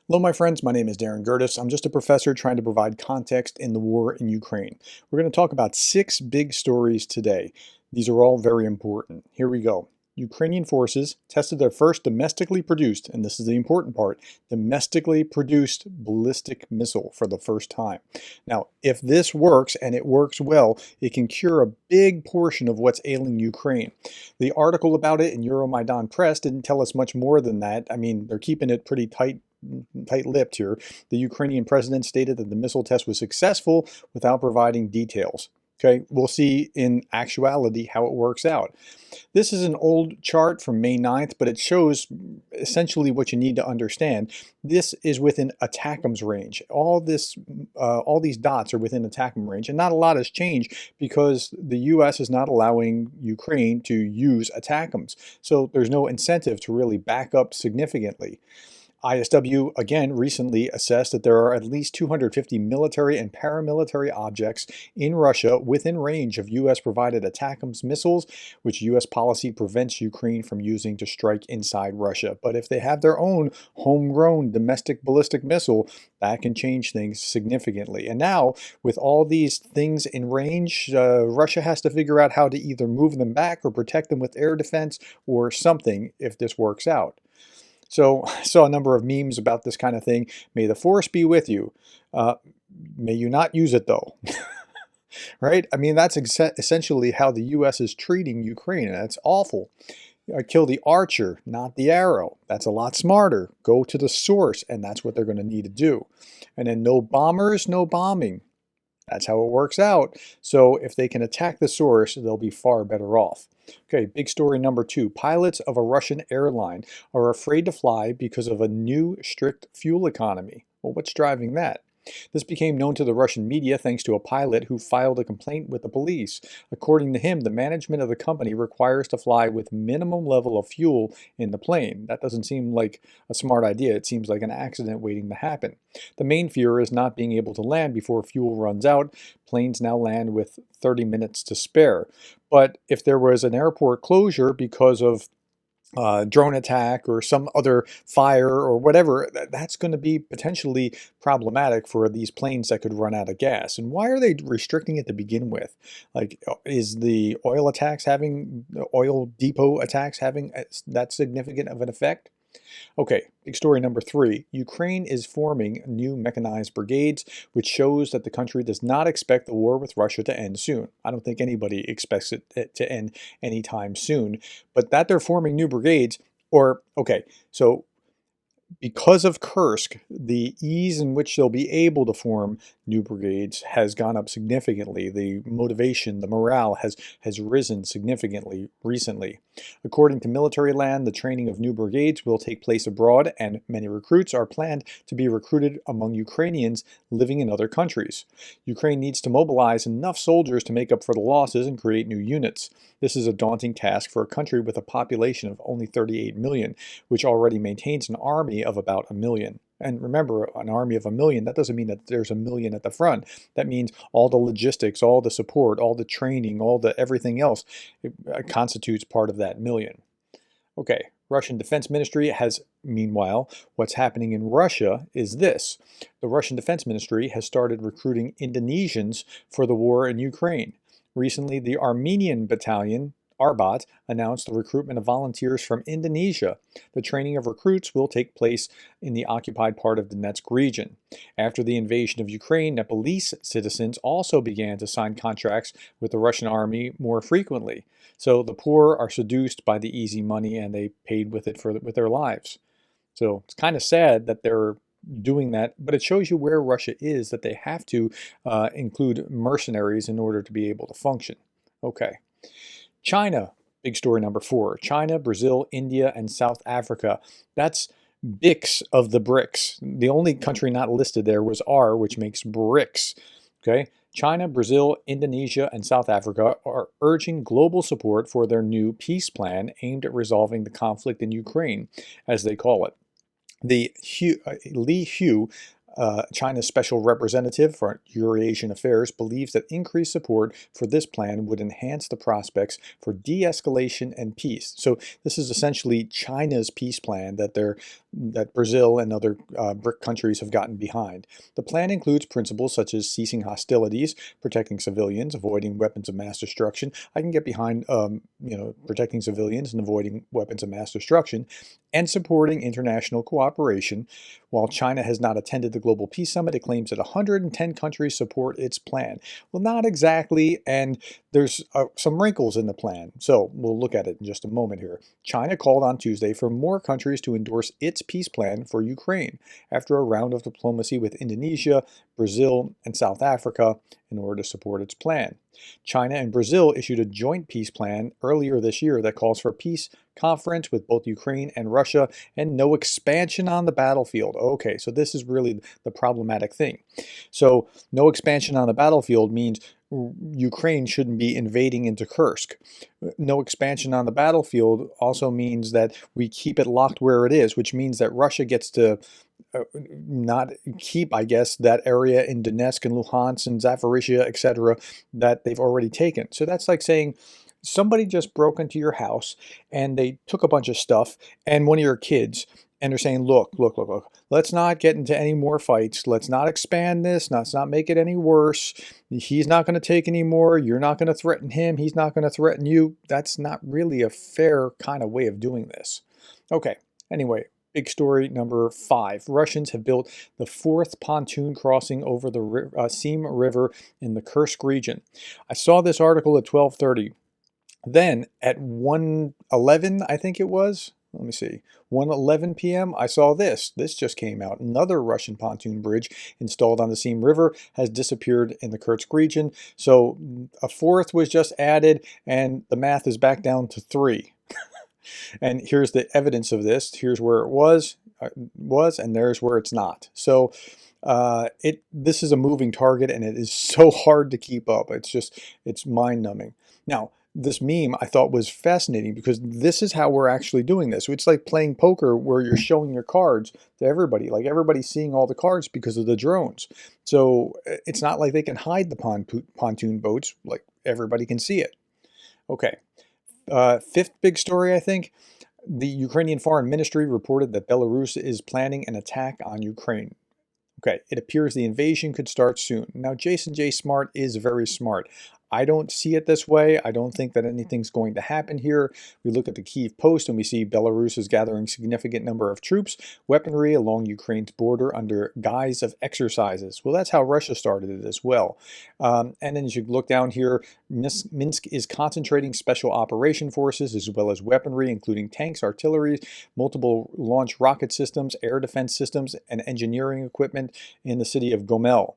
Hello, my friends. My name is Gerdes. I'm just a professor trying to provide context in the war in Ukraine. We're going to talk about 6 big stories today. These are all very important. Here we go. Ukrainian forces tested their first domestically produced, and this is the important part, domestically produced ballistic missile for the first time. Now, if this works, and it works well, it can cure a big portion of what's ailing Ukraine. The article about it in Euromaidan Press didn't tell us much more than that. I mean, they're keeping it pretty tight-lipped here. The Ukrainian president stated that the missile test was successful without providing details. Okay, we'll see in actuality how it works out. This is an old chart from May 9th, but it shows essentially what you need to understand. This is within ATACMS range. All these dots are within ATACMS range, and not a lot has changed because the U.S. is not allowing Ukraine to use ATACMS. So there's no incentive to really back up significantly. ISW, again, recently assessed that there are at least 250 military and paramilitary objects in Russia within range of U.S.-provided ATACMS missiles, which U.S. policy prevents Ukraine from using to strike inside Russia. But if they have their own homegrown domestic ballistic missile, that can change things significantly. And now, with all these things in range, Russia has to figure out how to either move them back or protect them with air defense or something if this works out. So I saw a number of memes about this kind of thing. May the force be with you. May you not use it though. Right? I mean, that's essentially how the U.S. is treating Ukraine, and that's awful. Kill the archer, not the arrow. That's a lot smarter. Go to the source, and that's what they're going to need to do. And then no bombers, no bombing. That's how it works out. So if they can attack the source, they'll be far better off. Okay, big story number 2. Pilots of a Russian airline are afraid to fly because of a new strict fuel economy. Well, what's driving that? This became known to the Russian media thanks to a pilot who filed a complaint with the police. According to him, the management of the company requires to fly with minimum level of fuel in the plane. That doesn't seem like a smart idea. It seems like an accident waiting to happen. The main fear is not being able to land before fuel runs out. Planes now land with 30 minutes to spare. But if there was an airport closure because of drone attack or some other fire or whatever, that's going to be potentially problematic for these planes that could run out of gas. And why are they restricting it to begin with? Like, is the oil depot attacks having that significant of an effect? Okay, big story number 3. Ukraine is forming new mechanized brigades, which shows that the country does not expect the war with Russia to end soon. I don't think anybody expects it to end anytime soon, but that they're forming new brigades, so because of Kursk, the ease in which they'll be able to form new brigades has gone up significantly. The motivation, the morale has risen significantly recently. According to Military Land, the training of new brigades will take place abroad, and many recruits are planned to be recruited among Ukrainians living in other countries. Ukraine needs to mobilize enough soldiers to make up for the losses and create new units. This is a daunting task for a country with a population of only 38 million, which already maintains an army of about 1 million. And remember, an army of 1 million, that doesn't mean that there's 1 million at the front. That means all the logistics, all the support, all the training, all the everything else constitutes part of that million. Okay, Russian Defense Ministry has, meanwhile, what's happening in Russia is this. The Russian Defense Ministry has started recruiting Indonesians for the war in Ukraine. Recently, the Armenian battalion, Arbat, announced the recruitment of volunteers from Indonesia. The training of recruits will take place in the occupied part of the Donetsk region. After the invasion of Ukraine, Nepalese citizens also began to sign contracts with the Russian army more frequently. So the poor are seduced by the easy money, and they paid with it with their lives. So it's kind of sad that they're doing that, but it shows you where Russia is, that they have to include mercenaries in order to be able to function. Okay. China, big story number 4. China, Brazil, India, and South Africa. That's BRICS of the BRICS. The only country not listed there was R, which makes BRICS. Okay. China, Brazil, Indonesia, and South Africa are urging global support for their new peace plan aimed at resolving the conflict in Ukraine, as they call it. The Li Hu China's special representative for Eurasian affairs believes that increased support for this plan would enhance the prospects for de-escalation and peace. So this is essentially China's peace plan that Brazil and other BRIC countries have gotten behind. The plan includes principles such as ceasing hostilities, protecting civilians, avoiding weapons of mass destruction. I can get behind, protecting civilians and avoiding weapons of mass destruction, and supporting international cooperation. While China has not attended the Global Peace Summit, it claims that 110 countries support its plan. Well, not exactly, and there's some wrinkles in the plan. So we'll look at it in just a moment here. China called on Tuesday for more countries to endorse its peace plan for Ukraine after a round of diplomacy with Indonesia, Brazil, and South Africa in order to support its plan. China and Brazil issued a joint peace plan earlier this year that calls for a peace conference with both Ukraine and Russia and no expansion on the battlefield. Okay, so this is really the problematic thing. So no expansion on the battlefield means Ukraine shouldn't be invading into Kursk. No expansion on the battlefield also means that we keep it locked where it is, which means that Russia gets to not keep, I guess, that area in Donetsk and Luhansk and Zaporizhia, etc., that they've already taken. So that's like saying somebody just broke into your house and they took a bunch of stuff and one of your kids, and they're saying, look, let's not get into any more fights. Let's not expand this. Let's not make it any worse. He's not going to take any more. You're not going to threaten him. He's not going to threaten you. That's not really a fair kind of way of doing this. Okay, anyway. Big story number 5. Russians have built the 4th pontoon crossing over the Siem River in the Kursk region. I saw this article at 12:30. Then at 1:11, I think it was, let me see, 1:11 p.m., I saw this. This just came out. Another Russian pontoon bridge installed on the Siem River has disappeared in the Kursk region. So a 4th was just added, and the math is back down to 3. And here's the evidence of this. Here's where it was, and there's where it's not. So this is a moving target, and it is so hard to keep up. It's mind-numbing. Now, this meme I thought was fascinating because this is how we're actually doing this. It's like playing poker where you're showing your cards to everybody. Like everybody's seeing all the cards because of the drones. So it's not like they can hide the pontoon boats. Like everybody can see it. Okay. 5th big story, I think. The Ukrainian Foreign Ministry reported that Belarus is planning an attack on Ukraine. Okay, it appears the invasion could start soon. Now, Jason J. Smart is very smart. I don't see it this way. I don't think that anything's going to happen here. We look at the Kyiv Post and we see Belarus is gathering significant number of troops, weaponry along Ukraine's border under guise of exercises. Well, that's how Russia started it as well. And then as you look down here, Minsk is concentrating special operation forces as well as weaponry, including tanks, artillery, multiple launch rocket systems, air defense systems, and engineering equipment in the city of Gomel.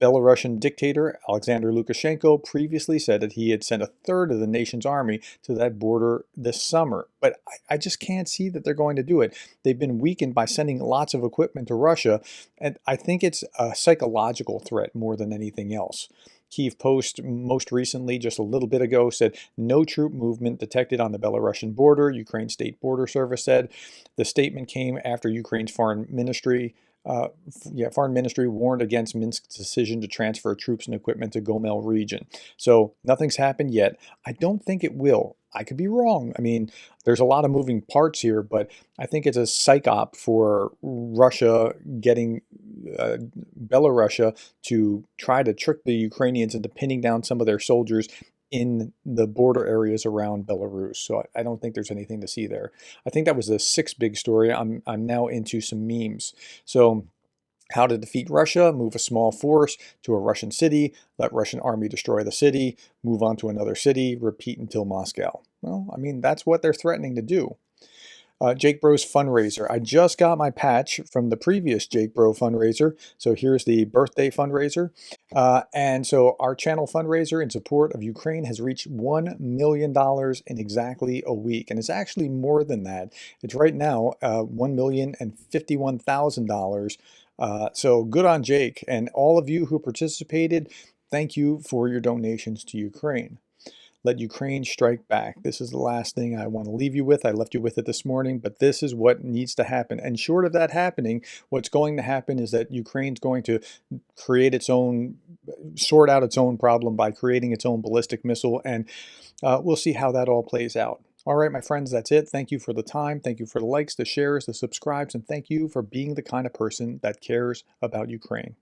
Belarusian dictator Alexander Lukashenko previously said that he had sent 1/3 of the nation's army to that border this summer. But I just can't see that they're going to do it. They've been weakened by sending lots of equipment to Russia, and I think it's a psychological threat more than anything else. Kyiv Post most recently, just a little bit ago, said no troop movement detected on the Belarusian border, Ukraine State Border Service said. The statement came after Ukraine's foreign ministry warned against Minsk's decision to transfer troops and equipment to Gomel region. So nothing's happened yet. I don't think it will. I could be wrong. I mean, there's a lot of moving parts here, but I think it's a psych op for Russia getting Belarusia to try to trick the Ukrainians into pinning down some of their soldiers in the border areas around Belarus. So I don't think there's anything to see there. I think that was the 6th big story. I'm now into some memes. So how to defeat Russia: move a small force to a Russian city, let Russian army destroy the city, move on to another city, repeat until Moscow. Well, I mean, that's what they're threatening to do. Jake Bro's fundraiser. I just got my patch from the previous Jake Bro fundraiser. So here's the birthday fundraiser. And so our channel fundraiser in support of Ukraine has reached $1 million in exactly a week. And it's actually more than that. It's right now $1,051,000. So good on Jake, and all of you who participated, thank you for your donations to Ukraine. let Ukraine strike back. This is the last thing I want to leave you with. I left you with it this morning, but this is what needs to happen. And short of that happening, what's going to happen is that Ukraine's going to create its own, sort out its own problem by creating its own ballistic missile, and we'll see how that all plays out. All right, my friends, that's it. Thank you for the time. Thank you for the likes, the shares, the subscribes, and thank you for being the kind of person that cares about Ukraine.